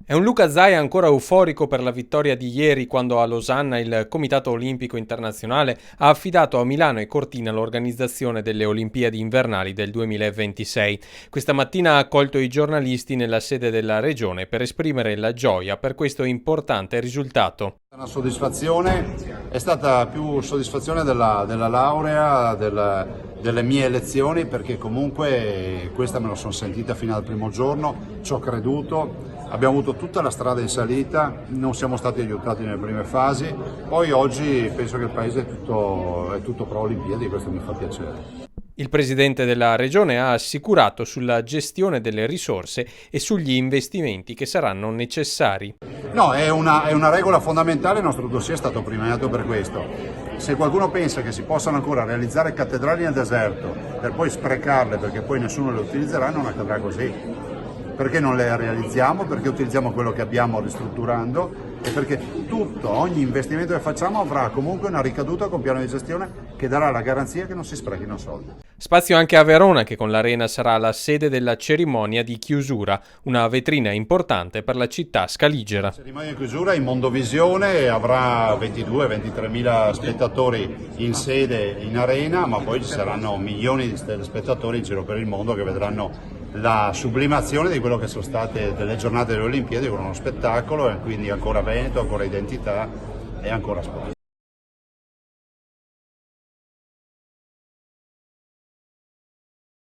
È un Luca Zaia ancora euforico per la vittoria di ieri quando a Losanna il Comitato Olimpico Internazionale ha affidato a Milano e Cortina l'organizzazione delle Olimpiadi invernali del 2026. Questa mattina ha accolto i giornalisti nella sede della regione per esprimere la gioia per questo importante risultato. Una soddisfazione, è stata più soddisfazione della laurea, delle mie elezioni, perché comunque questa me la sono sentita fino al primo giorno, ci ho creduto, abbiamo avuto tutta la strada in salita, non siamo stati aiutati nelle prime fasi, poi oggi penso che il paese è tutto pro Olimpiadi e questo mi fa piacere. Il presidente della regione ha assicurato sulla gestione delle risorse e sugli investimenti che saranno necessari. No, è una regola fondamentale, il nostro dossier è stato premiato per questo. Se qualcuno pensa che si possano ancora realizzare cattedrali nel deserto per poi sprecarle perché poi nessuno le utilizzerà, non accadrà così. Perché non le realizziamo? Perché utilizziamo quello che abbiamo ristrutturando e perché ogni investimento che facciamo avrà comunque una ricaduta con piano di gestione che darà la garanzia che non si sprechino soldi. Spazio anche a Verona, che con l'Arena sarà la sede della cerimonia di chiusura, una vetrina importante per la città scaligera. La cerimonia di chiusura in Mondovisione avrà 22-23 mila spettatori in sede in Arena, ma poi ci saranno milioni di spettatori in giro per il mondo che vedranno la sublimazione di quello che sono state delle giornate delle Olimpiadi con uno spettacolo e quindi ancora Veneto, ancora identità e ancora sport.